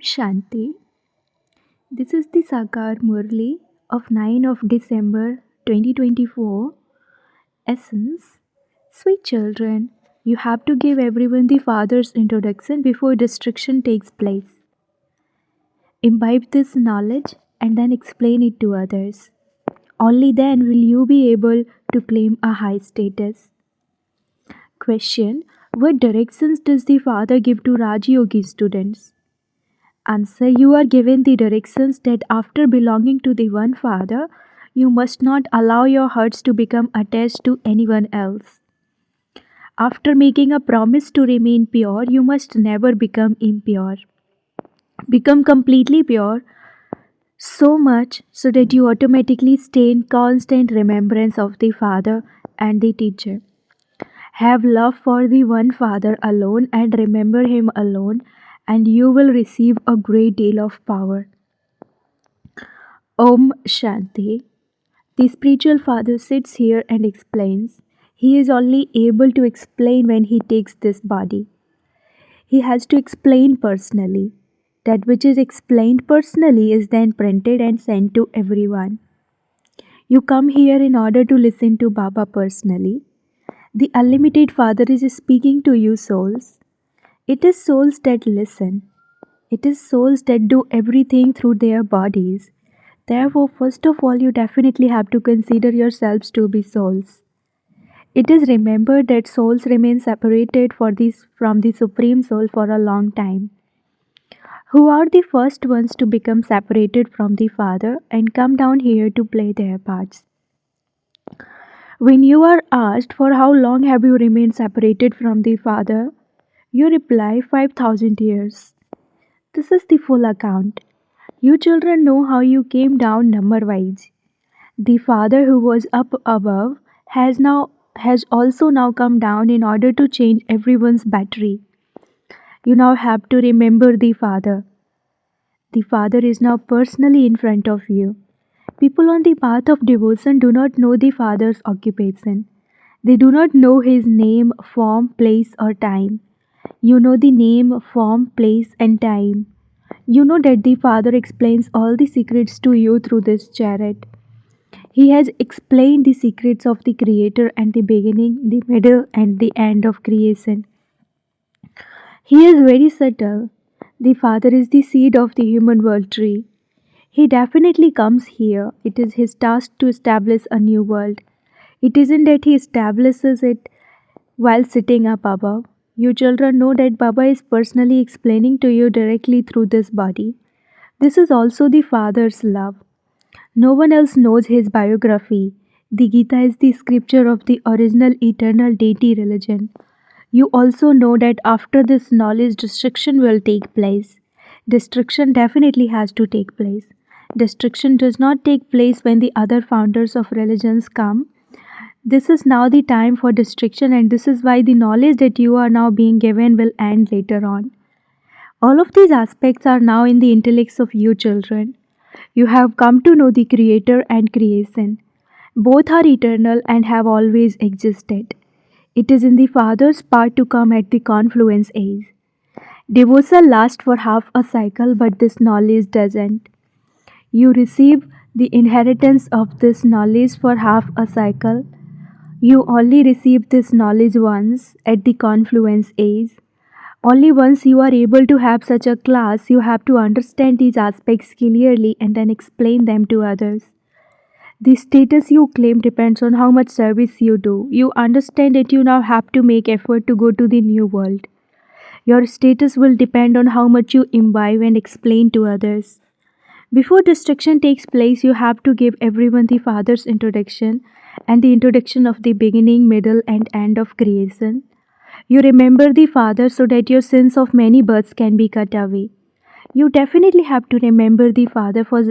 Shanti. This is the Sakar Murli of 9 of December 2024. Essence. Sweet children, you have to give everyone the Father's introduction before destruction takes place. Imbibe this knowledge and then explain it to others. Only then will you be able to claim a high status. Question. What directions does the Father give to Raj Yogi students? Answer. You are given the directions that after belonging to the one Father, you must not allow your hearts to become attached to anyone else. After making a promise to remain pure, you must never become impure. Become completely pure, so much so that you automatically stay in constant remembrance of the Father and the Teacher. Have love for the one Father alone and remember Him alone, and you will receive a great deal of power. Om Shanti. The spiritual father sits here and explains. He is only able to explain when he takes this body. He has to explain personally. That which is explained personally is then printed and sent to everyone. You come here in order to listen to Baba personally. The unlimited Father is speaking to you souls. It is souls that listen. It is souls that do everything through their bodies. Therefore, first of all, you definitely have to consider yourselves to be souls. It is remembered that souls remain separated from the Supreme Soul for a long time. Who are the first ones to become separated from the Father and come down here to play their parts? When you are asked for how long have you remained separated from the Father, you reply 5,000 years. This is the full account. You children know how you came down number-wise. The Father who was up above has also now come down in order to change everyone's battery. You now have to remember the Father. The Father is now personally in front of you. People on the path of devotion do not know the Father's occupation. They do not know his name, form, place, or time. You know the name, form, place, and time. You know that the Father explains all the secrets to you through this chariot. He has explained the secrets of the Creator and the beginning, the middle, and the end of creation. He is very subtle. The Father is the seed of the human world tree. He definitely comes here. It is his task to establish a new world. It isn't that he establishes it while sitting up above. You children know that Baba is personally explaining to you directly through this body. This is also the Father's love. No one else knows his biography. The Gita is the scripture of the original eternal deity religion. You also know that after this knowledge, destruction will take place. Destruction definitely has to take place. Destruction does not take place when the other founders of religions come. This is now the time for destruction, and this is why the knowledge that you are now being given will end later on. All of these aspects are now in the intellects of you children. You have come to know the Creator and creation. Both are eternal and have always existed. It is in the Father's part to come at the confluence age. Devotion lasts for half a cycle, but this knowledge doesn't. You receive the inheritance of this knowledge for half a cycle. You only receive this knowledge once at the confluence age. Only once you are able to have such a class, you have to understand these aspects clearly and then explain them to others. The status you claim depends on how much service you do. You understand that you now have to make effort to go to the new world. Your status will depend on how much you imbibe and explain to others. Before destruction takes place, you have to give everyone the Father's introduction and the introduction of the beginning, middle, and end of creation. You remember the Father so that your sins of many births can be cut away. You definitely have to remember the Father for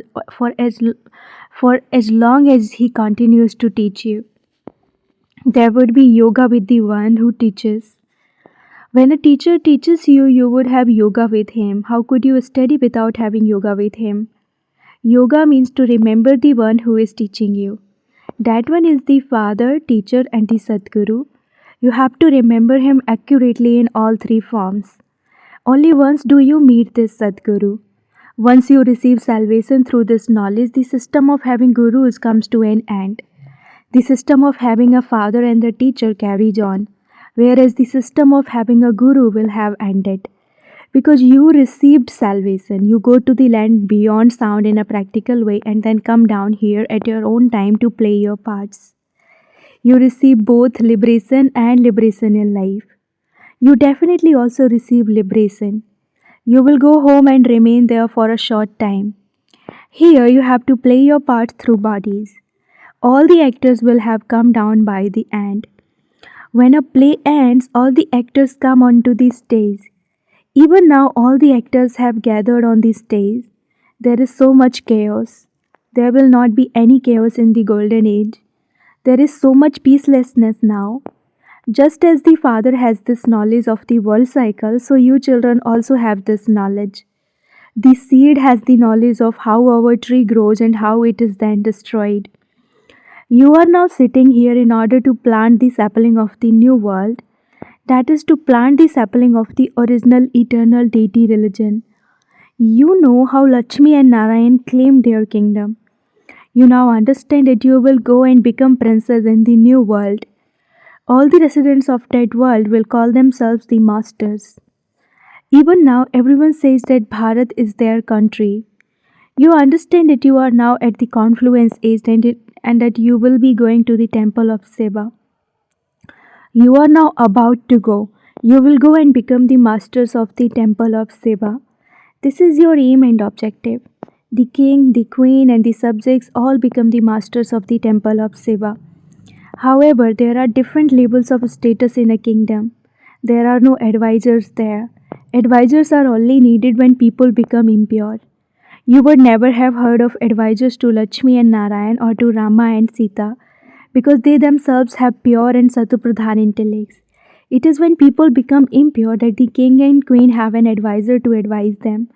as long as He continues to teach you. There would be yoga with the one who teaches. When a teacher teaches you, you would have yoga with him. How could you study without having yoga with him? Yoga means to remember the one who is teaching you. That one is the Father, Teacher, and the Sadguru. You have to remember him accurately in all three forms. Only once do you meet this Sadguru. Once you receive salvation through this knowledge, the system of having gurus comes to an end. The system of having a father and a teacher carries on, whereas the system of having a guru will have ended. Because you received salvation, you go to the land beyond sound in a practical way and then come down here at your own time to play your parts. You receive both liberation in life. You definitely also receive liberation. You will go home and remain there for a short time. Here you have to play your parts through bodies. All the actors will have come down by the end. When a play ends, all the actors come onto the stage. Even now, all the actors have gathered on the stage. There is so much chaos. There will not be any chaos in the golden age. There is so much peacelessness now. Just as the Father has this knowledge of the world cycle, so you children also have this knowledge. The seed has the knowledge of how our tree grows and how it is then destroyed. You are now sitting here in order to plant the sapling of the new world, that is, to plant the sapling of the original eternal deity religion. You know how Lakshmi and Narayan claimed their kingdom. You now understand that you will go and become princes in the new world. All the residents of that world will call themselves the masters. Even now, everyone says that Bharat is their country. You understand that you are now at the confluence age and that you will be going to the temple of Shiva. You are now about to go. You will go and become the masters of the temple of Shiva. This is your aim and objective. The king, the queen, and the subjects all become the masters of the temple of Shiva. However, there are different levels of status in a kingdom. There are no advisors there. Advisors are only needed when people become impure. You would never have heard of advisors to Lakshmi and Narayan or to Rama and Sita because they themselves have pure and satupradhan intellects. It is when people become impure that the king and queen have an advisor to advise them.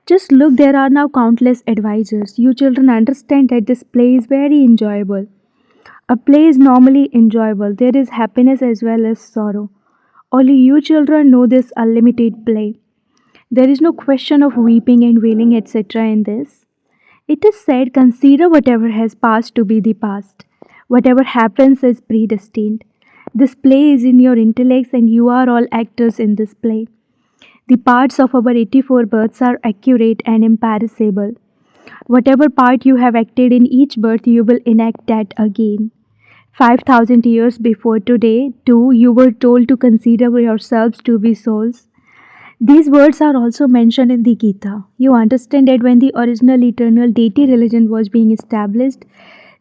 Just look, there are now countless advisors. You children understand that this play is very enjoyable. A play is normally enjoyable. There is happiness as well as sorrow. Only you children know this unlimited play. There is no question of weeping and wailing, etc. in this. It is said, consider whatever has passed to be the past. Whatever happens is predestined. This play is in your intellects and you are all actors in this play. The parts of our 84 births are accurate and imperishable. Whatever part you have acted in each birth, you will enact that again. 5,000 years before today, too, you were told to consider yourselves to be souls. These words are also mentioned in the Gita. You understand that when the original eternal deity religion was being established,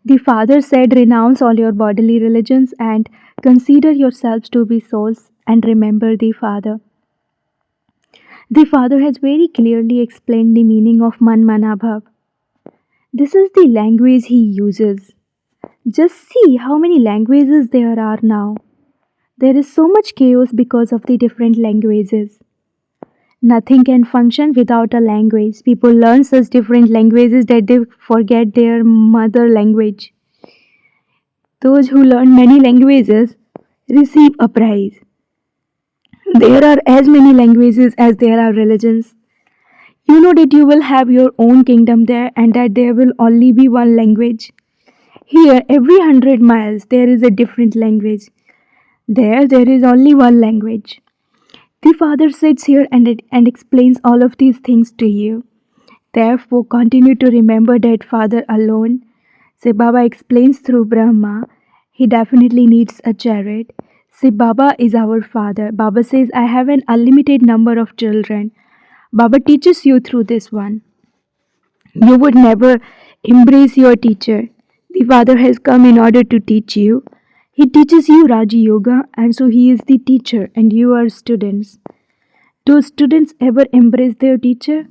the Father said, renounce all your bodily religions and consider yourselves to be souls and remember the Father. The Father has very clearly explained the meaning of Man Mana Bhav. This is the language he uses. Just see how many languages there are now. There is so much chaos because of the different languages. Nothing can function without a language. People learn such different languages that they forget their mother language. Those who learn many languages receive a prize. There are as many languages as there are religions. You know that you will have your own kingdom there and that there will only be one language. Here, every 100 miles, there is a different language. There is only one language. The Father sits here and explains all of these things to you. Therefore, continue to remember that Father alone. Say Baba explains through Brahma. He definitely needs a chariot. Say Baba is our Father. Baba says, I have an unlimited number of children. Baba teaches you through this one. You would never embrace your teacher. The Father has come in order to teach you. He teaches you Raja Yoga, and so he is the teacher and you are students. Do students ever embrace their teacher?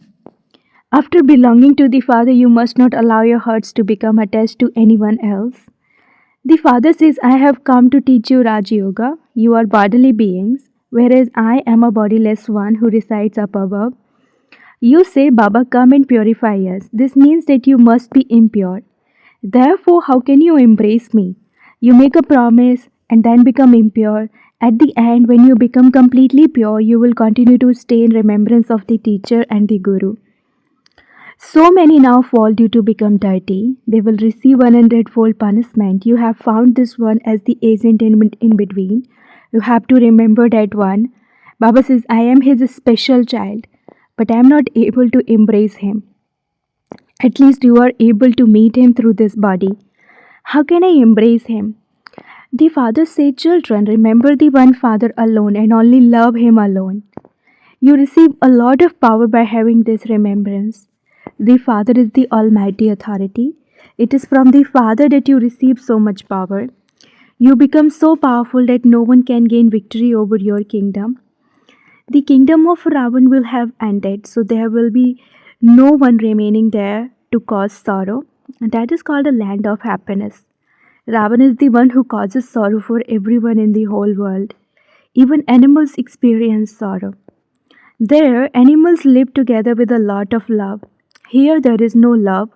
After belonging to the Father, you must not allow your hearts to become attached to anyone else. The Father says, I have come to teach you Raja Yoga. You are bodily beings, whereas I am a bodiless one who resides up above. You say, Baba, come and purify us. This means that you must be impure. Therefore, how can you embrace me? You make a promise and then become impure At the end, when you become completely pure, you will continue to stay in remembrance of the teacher and the guru. So many now fall due to become dirty. They will receive 100-fold punishment. You have found this one as the agent in between. You have to remember that one. Baba says, I am his special child, but I am not able to embrace him. At least you are able to meet him through this body. How can I embrace him? The father said, children, remember the one father alone and only love him alone. You receive a lot of power by having this remembrance. The Father is the Almighty Authority. It is from the Father that you receive so much power. You become so powerful that no one can gain victory over your kingdom. The kingdom of Ravan will have ended, so there will be no one remaining there to cause sorrow. And that is called a land of happiness. Ravan is the one who causes sorrow for everyone in the whole world. Even animals experience sorrow. There, animals live together with a lot of love. Here, there is no love.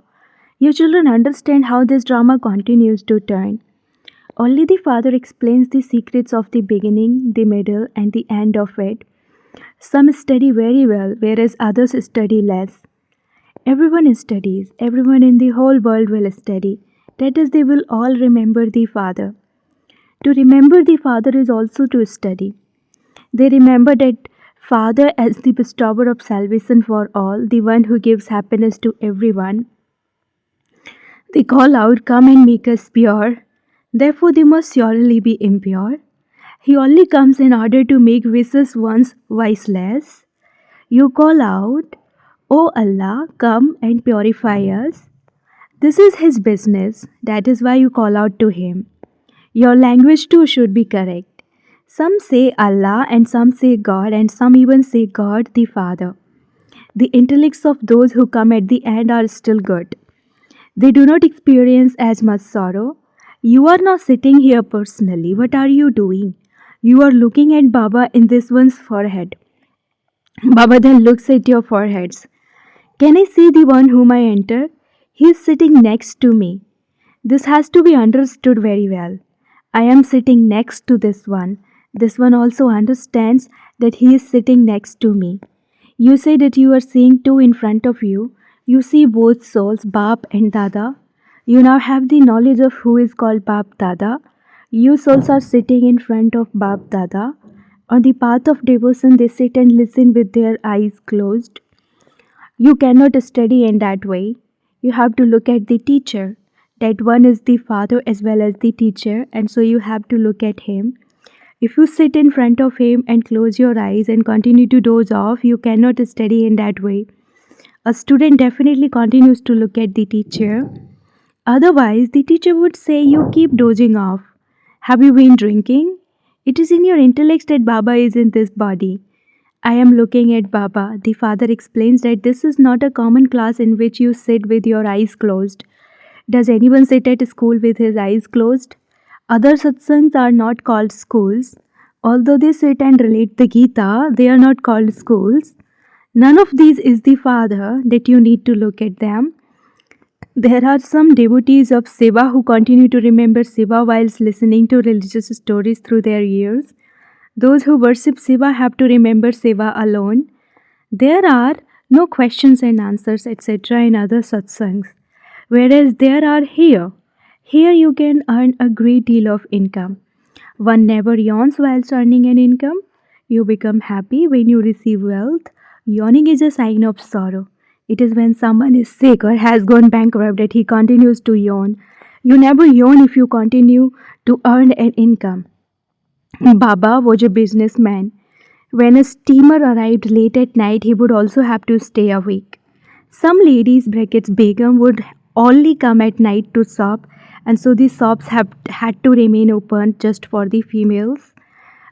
Your children understand how this drama continues to turn. Only the Father explains the secrets of the beginning, the middle, and the end of it. Some study very well, whereas others study less. Everyone studies, everyone in the whole world will study. That is, they will all remember the Father. To remember the Father is also to study. They remember that Father as the bestower of salvation for all, the one who gives happiness to everyone. They call out, come and make us pure. Therefore, they must surely be impure. He only comes in order to make vicious ones viceless. You call out, O Allah, come and purify us. This is His business. That is why you call out to Him. Your language too should be correct. Some say Allah and some say God and some even say God the Father. The intellects of those who come at the end are still good. They do not experience as much sorrow. You are not sitting here personally. What are you doing? You are looking at Baba in this one's forehead. Baba then looks at your foreheads. Can I see the one whom I enter? He is sitting next to me. This has to be understood very well. I am sitting next to this one. This one also understands that he is sitting next to me. You say that you are seeing two in front of you. You see both souls, Bap and Dada. You now have the knowledge of who is called Bap Dada. You souls are sitting in front of Bap Dada. On the path of devotion, they sit and listen with their eyes closed. You cannot study in that way. You have to look at the teacher. That one is the father as well as the teacher, and so you have to look at him. If you sit in front of him and close your eyes and continue to doze off, you cannot study in that way. A student definitely continues to look at the teacher. Otherwise, the teacher would say, you keep dozing off. Have you been drinking? It is in your intellect that Baba is in this body. I am looking at Baba. The father explains that this is not a common class in which you sit with your eyes closed. Does anyone sit at school with his eyes closed? Other satsangs are not called schools. Although they sit and relate the Gita, they are not called schools. None of these is the father that you need to look at them. There are some devotees of Seva who continue to remember Seva whilst listening to religious stories through their ears. Those who worship Shiva have to remember Shiva alone. There are no questions and answers, etc. in other satsangs, whereas there are here. Here you can earn a great deal of income. One never yawns whilst earning an income. You become happy when you receive wealth. Yawning is a sign of sorrow. It is when someone is sick or has gone bankrupt that he continues to yawn. You never yawn if you continue to earn an income. Baba was a businessman. When a steamer arrived late at night, he would also have to stay awake. Some ladies, brackets Begum, would only come at night to shop, and so the shops have had to remain open just for the females.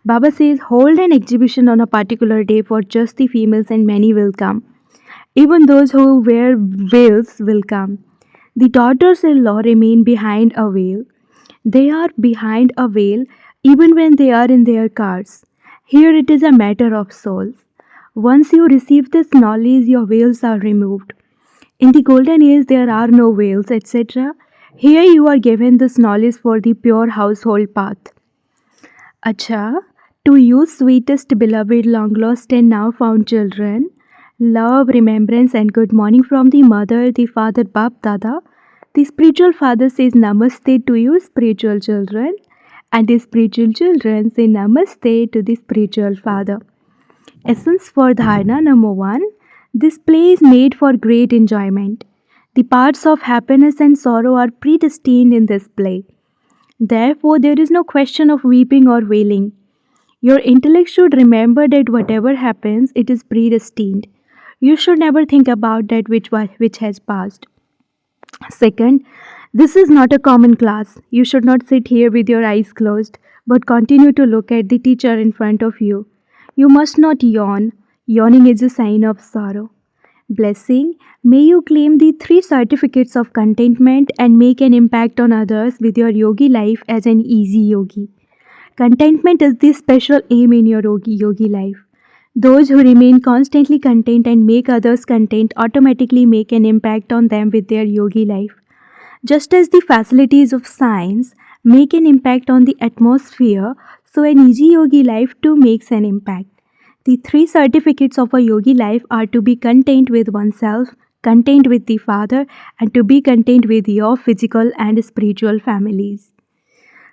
Baba says, hold an exhibition on a particular day for just the females, and many will come. Even those who wear veils will come. The daughters-in-law remain behind a veil. They are behind a veil even when they are in their cars. Here it is a matter of souls. Once you receive this knowledge, your veils are removed. In the golden age, there are no veils, etc. Here you are given this knowledge for the pure household path. Acha, To you, sweetest, beloved, long lost, and now found children, love, remembrance, and good morning from the mother, the father, Bap Dada. The spiritual father says Namaste to you, spiritual children, and the spiritual children say Namaste to the spiritual father. Essence for dharana number 1. This play is made for great enjoyment. The parts of happiness and sorrow are predestined in this play. Therefore, there is no question of weeping or wailing. Your intellect should remember that whatever happens, it is predestined. You should never think about that which has passed. Second, this is not a common class. You should not sit here with your eyes closed, but continue to look at the teacher in front of you. You must not yawn. Yawning is a sign of sorrow. Blessing, may you claim the 3 certificates of contentment and make an impact on others with your yogi life as an easy yogi. Contentment is the special aim in your yogi life. Those who remain constantly content and make others content automatically make an impact on them with their yogi life. Just as the facilities of science make an impact on the atmosphere, so an easy yogi life too makes an impact. The 3 certificates of a yogi life are to be content with oneself, content with the Father, and to be content with your physical and spiritual families.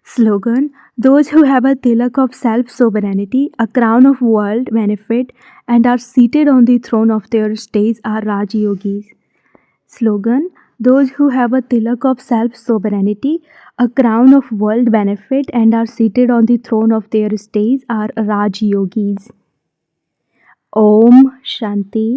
Slogan: those who have a tilak of self sovereignty, a crown of world benefit, and are seated on the throne of their stage are Raj Yogis. Slogan: those who have a tilak of self sovereignty, a crown of world benefit, and are seated on the throne of their stage are Raj Yogis. Om Shanti.